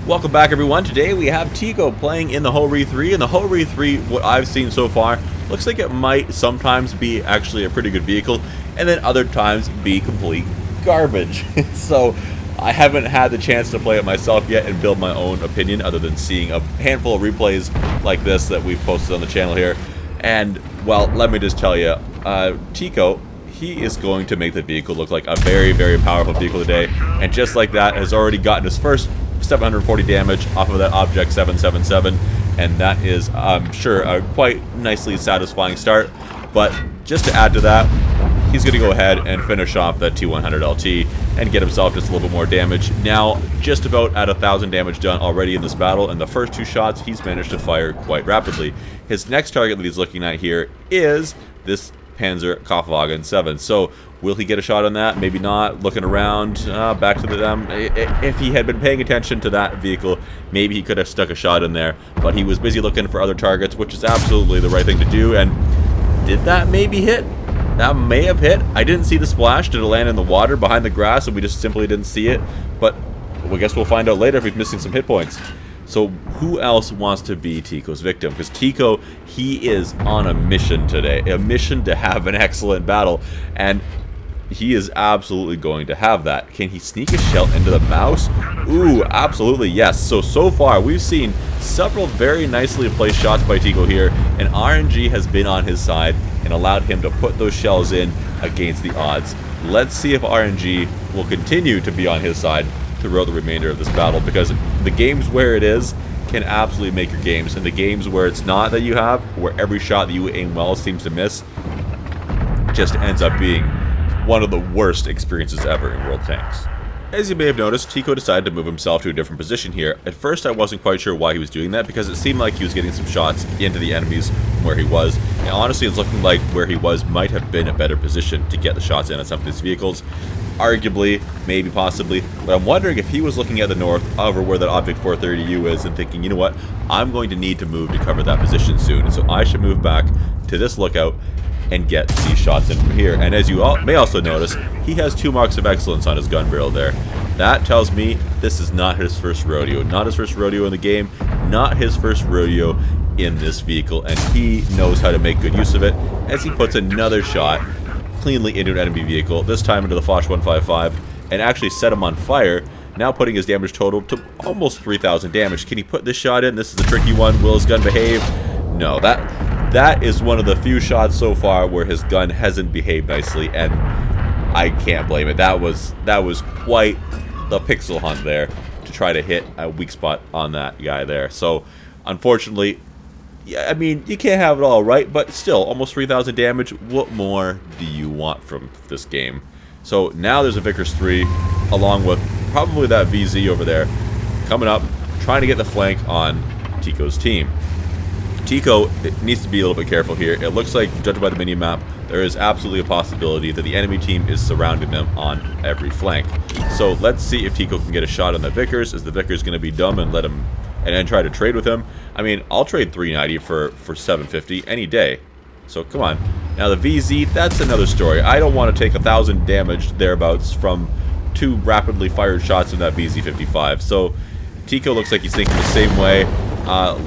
Welcome back, everyone. Today we have Tico playing in the WoT 3, and the WoT 3, what I've seen so far, looks like it might sometimes be actually a pretty good vehicle, and then other times be complete garbage. So I haven't had the chance to play it myself yet and build my own opinion, other than seeing a handful of replays like this that we've posted on the channel here. And, well, let me just tell you, Tico, he is going to make the vehicle look like a very, very powerful vehicle today, and just like that, has already gotten his first 740 damage off of that Object 777, and that is, I'm sure, a quite nicely satisfying start. But just to add to that, he's going to go ahead and finish off that T100 LT and get himself just a little bit more damage. Now, just about at 1,000 damage done already in this battle, and the first two shots he's managed to fire quite rapidly. His next target that he's looking at here is this Panzer Kampfwagen 7. So will he get a shot on that? Maybe not. Looking around, back to them. If he had been paying attention to that vehicle, maybe he could have stuck a shot in there. But he was busy looking for other targets, which is absolutely the right thing to do. And did that maybe hit? That may have hit. I didn't see the splash. Did it land in the water behind the grass and we just simply didn't see it? But I guess we'll find out later if he's missing some hit points. So who else wants to be Tico's victim? Because Tico, he is on a mission today. A mission to have an excellent battle. And he is absolutely going to have that. Can he sneak a shell into the mouse? Ooh, absolutely yes. So far, we've seen several very nicely placed shots by Tico here, and RNG has been on his side and allowed him to put those shells in against the odds. Let's see if RNG will continue to be on his side throughout the remainder of this battle, because the games where it is can absolutely make your games, and the games where it's not that you have, where every shot that you aim well seems to miss, just ends up being one of the worst experiences ever in World Tanks. As you may have noticed, Tico decided to move himself to a different position here. At first I wasn't quite sure why he was doing that, because it seemed like he was getting some shots into the enemies from where he was, and honestly it's looking like where he was might have been a better position to get the shots in on some of these vehicles. Arguably, maybe, possibly, but I'm wondering if he was looking at the north over where that Object 430U is and thinking, you know what, I'm going to need to move to cover that position soon, so I should move back to this lookout and get these shots in from here. And as you all may also notice, he has 2 marks of excellence on his gun barrel there. That tells me this is not his first rodeo. Not his first rodeo in the game, not his first rodeo in this vehicle, and he knows how to make good use of it as he puts another shot cleanly into an enemy vehicle, this time into the Foch 155, and actually set him on fire, now putting his damage total to almost 3,000 damage. Can he put this shot in? This is a tricky one. Will his gun behave? No, that is one of the few shots so far where his gun hasn't behaved nicely, and I can't blame it. That was quite the pixel hunt there to try to hit a weak spot on that guy there. So, unfortunately, yeah, I mean, you can't have it all right, but still, almost 3,000 damage. What more do you want from this game? So now there's a Vickers 3, along with probably that VZ over there, coming up, trying to get the flank on Tico's team. Tico needs to be a little bit careful here. It looks like, judged by the mini-map, there is absolutely a possibility that the enemy team is surrounding them on every flank. So let's see if Tico can get a shot on the Vickers. Is the Vickers going to be dumb and let him and try to trade with him? I mean, I'll trade 390 for 750 any day. So come on. Now the VZ, that's another story. I don't want to take 1,000 damage thereabouts from 2 rapidly fired shots in that VZ-55. So Tico looks like he's thinking the same way.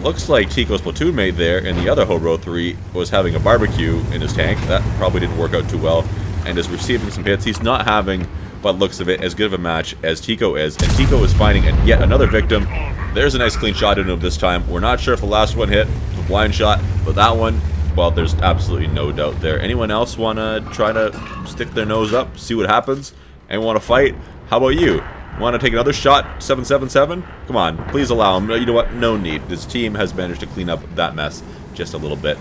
Looks like Tico's platoon mate there in the other WoT 3 was having a barbecue in his tank. That probably didn't work out too well, and is receiving some hits. He's not having, by the looks of it, as good of a match as Tico is, and Tico is finding yet another victim. There's a nice clean shot into him this time. We're not sure if the last one hit, the blind shot, but that one, well, there's absolutely no doubt there. Anyone else want to try to stick their nose up, see what happens, and want to fight? How about you? Want to take another shot, 777? Come on, please allow him. You know what? No need. This team has managed to clean up that mess just a little bit.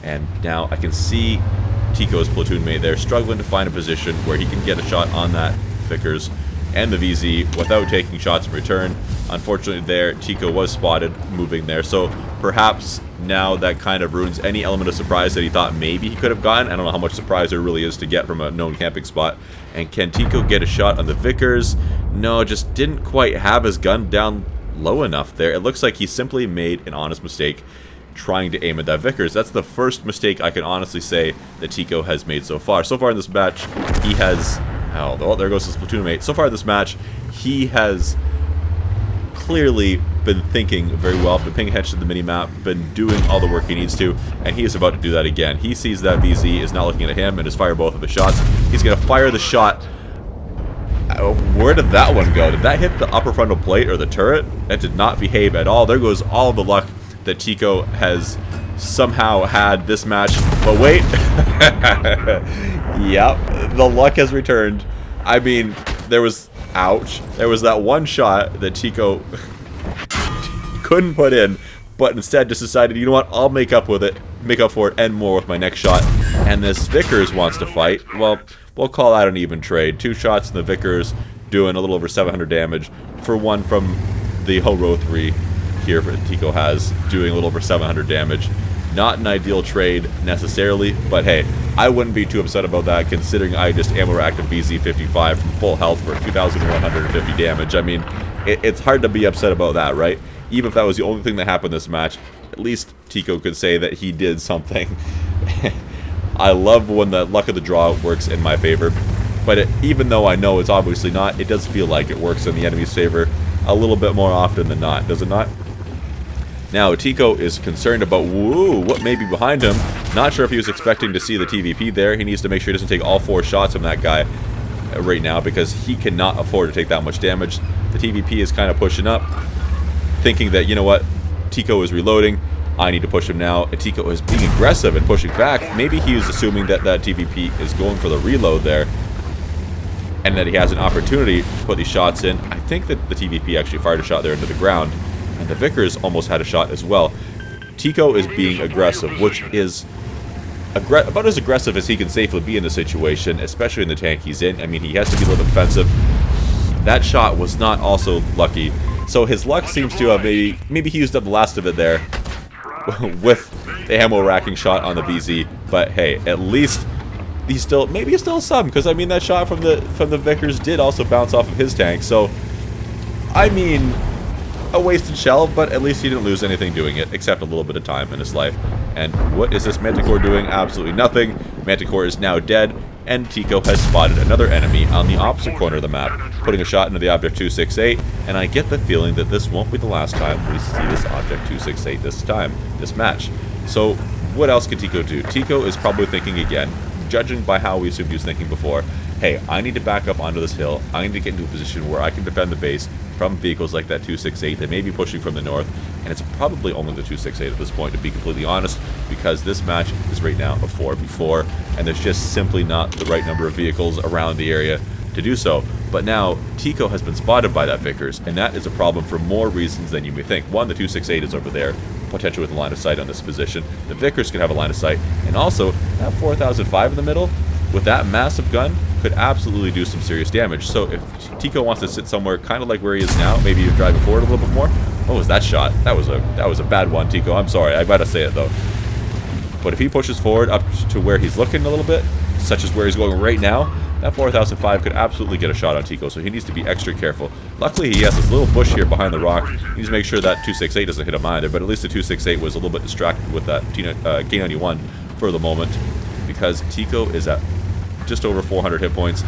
And now I can see Tico's platoon mate there struggling to find a position where he can get a shot on that Vickers and the VZ without taking shots in return. Unfortunately there, Tico was spotted moving there, so perhaps now that kind of ruins any element of surprise that he thought maybe he could have gotten. I don't know how much surprise there really is to get from a known camping spot. And can Tico get a shot on the Vickers? No, just didn't quite have his gun down low enough there. It looks like he simply made an honest mistake trying to aim at that Vickers. That's the first mistake I can honestly say that Tico has made so far. So far in this match, he has... Oh, there goes his platoon mate. So far in this match, he has clearly been thinking very well, been paying attention to the mini-map, been doing all the work he needs to, and he is about to do that again. He sees that VZ is not looking at him and has fired both of his shots. He's going to fire the shot. Where did that one go? Did that hit the upper frontal plate or the turret? That did not behave at all. There goes all the luck that Tico has somehow had this match. But wait. Yep, the luck has returned. I mean, there was... Ouch. There was that one shot that Tico couldn't put in, but instead just decided, you know what, I'll make up for it and more with my next shot. And this Vickers wants to fight. Well, we'll call that an even trade. 2 shots in the Vickers doing a little over 700 damage for one from the WoT here for Tico has doing a little over 700 damage. Not an ideal trade necessarily, but hey, I wouldn't be too upset about that considering I just ammo racked a BZ-55 from full health for 2,150 damage. I mean, it's hard to be upset about that, right? Even if that was the only thing that happened this match, at least Tico could say that he did something. I love when the luck of the draw works in my favor, but even though I know it's obviously not, it does feel like it works in the enemy's favor a little bit more often than not, does it not? Now, Tico is concerned about, what may be behind him. Not sure if he was expecting to see the TVP there. He needs to make sure he doesn't take all 4 shots from that guy right now because he cannot afford to take that much damage. The TVP is kind of pushing up, thinking that, you know what, Tico is reloading. I need to push him now. And Tico is being aggressive and pushing back. Maybe he was assuming that that TVP is going for the reload there and that he has an opportunity to put these shots in. I think that the TVP actually fired a shot there into the ground. And the Vickers almost had a shot as well. Tico is being aggressive, which is about as aggressive as he can safely be in the situation, especially in the tank he's in. I mean, he has to be a little defensive. That shot was not also lucky. So his luck seems to have maybe he used up the last of it there with the ammo racking shot on the VZ. But hey, at least he's still some, because I mean that shot from the Vickers did also bounce off of his tank. So I mean, a wasted shell, but at least he didn't lose anything doing it, except a little bit of time in his life. And what is this Manticore doing? Absolutely nothing. Manticore is now dead, and Tico has spotted another enemy on the opposite corner of the map, putting a shot into the Object 268, and I get the feeling that this won't be the last time we see this Object 268 this match. So what else can Tico do? Tico is probably thinking again, judging by how we assumed he was thinking before, hey, I need to back up onto this hill, I need to get into a position where I can defend the base from vehicles like that 268 that may be pushing from the north, and it's probably only the 268 at this point, to be completely honest, because this match is right now a 4v4, and there's just simply not the right number of vehicles around the area to do so. But now, Tico has been spotted by that Vickers, and that is a problem for more reasons than you may think. One, the 268 is over there, potentially with a line of sight on this position. The Vickers can have a line of sight, and also, that 4005 in the middle, with that massive gun, could absolutely do some serious damage. So if Tico wants to sit somewhere kind of like where he is now, maybe you're driving forward a little bit more. What was that shot? That was a bad one, Tico. I'm sorry, I gotta say it though. But if he pushes forward up to where he's looking a little bit, such as where he's going right now, that 4005 could absolutely get a shot on Tico, so he needs to be extra careful. Luckily, he has this little bush here behind the rock. He needs to make sure that 268 doesn't hit him either, but at least the 268 was a little bit distracted with that K91 for the moment, because Tico is at just over 400 hit points.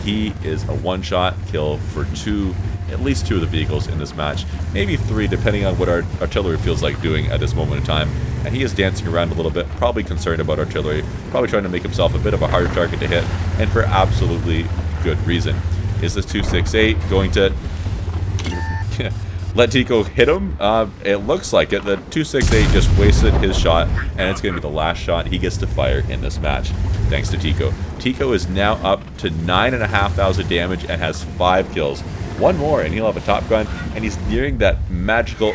He is a one-shot kill for at least two of the vehicles in this match, maybe 3 depending on what our artillery feels like doing at this moment in time. And he is dancing around a little bit, probably concerned about artillery, probably trying to make himself a bit of a harder target to hit, and for absolutely good reason. Is this 268 going to let Tico hit him? It looks like it. The 268 just wasted his shot, and it's going to be the last shot he gets to fire in this match, thanks to Tico. Tico is now up to 9,500 damage and has 5 kills. One more, and he'll have a top gun, and he's nearing that magical...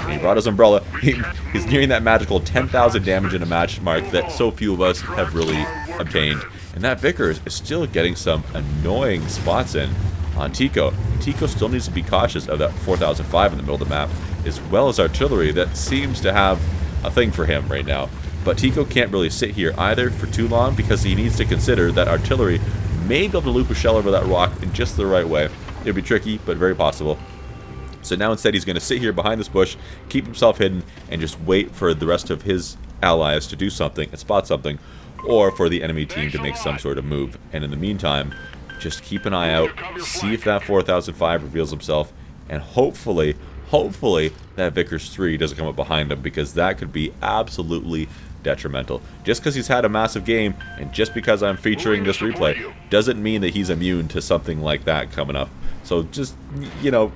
He brought his umbrella. He's nearing that magical 10,000 damage in a match mark that so few of us have really obtained. And that Vickers is still getting some annoying spots in on Tico. Tico still needs to be cautious of that 4005 in the middle of the map, as well as artillery that seems to have a thing for him right now. But Tico can't really sit here either for too long, because he needs to consider that artillery may be able to loop a shell over that rock in just the right way. It'll be tricky, but very possible. So now instead he's going to sit here behind this bush, keep himself hidden, and just wait for the rest of his allies to do something and spot something, or for the enemy team to make some sort of move. And in the meantime, Just keep an eye out, see if that 4005 reveals himself, and hopefully that Vickers 3 doesn't come up behind him, because that could be absolutely detrimental. Just because he's had a massive game, and just because I'm featuring this replay, doesn't mean that he's immune to something like that coming up. So just, you know,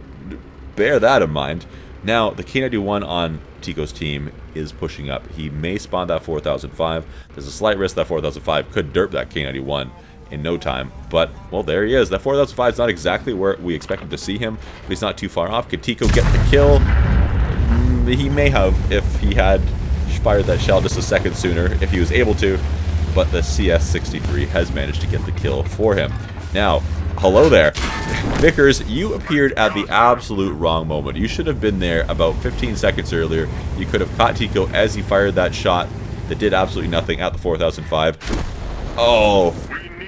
bear that in mind. Now, the K91 on Tico's team is pushing up. He may spawn that 4005. There's a slight risk that 4005 could derp that K91 in no time. But, well, there he is. That 4005 is not exactly where we expected to see him, but he's not too far off. Could Tico get the kill? He may have if he had fired that shell just a second sooner, if he was able to. But the CS63 has managed to get the kill for him. Now, hello there. Vickers, you appeared at the absolute wrong moment. You should have been there about 15 seconds earlier. You could have caught Tico as he fired that shot that did absolutely nothing at the 4005. Oh,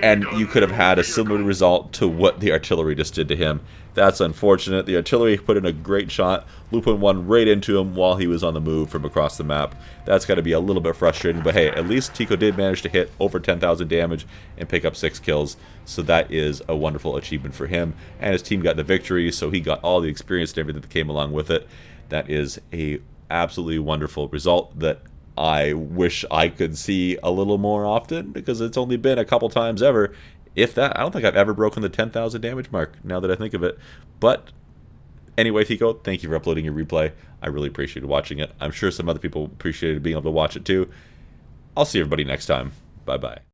and you could have had a similar result to what the artillery just did to him. That's unfortunate. The artillery put in a great shot, looping one right into him while he was on the move from across the map. That's got to be a little bit frustrating, but hey, at least Tico did manage to hit over 10,000 damage and pick up 6 kills, so that is a wonderful achievement for him. And his team got the victory, so he got all the experience and everything that came along with it. That is a absolutely wonderful result that I wish I could see a little more often, because it's only been a couple times ever. If that, I don't think I've ever broken the 10,000 damage mark, now that I think of it. But anyway, Tico, thank you for uploading your replay. I really appreciated watching it. I'm sure some other people appreciated being able to watch it too. I'll see everybody next time. Bye-bye.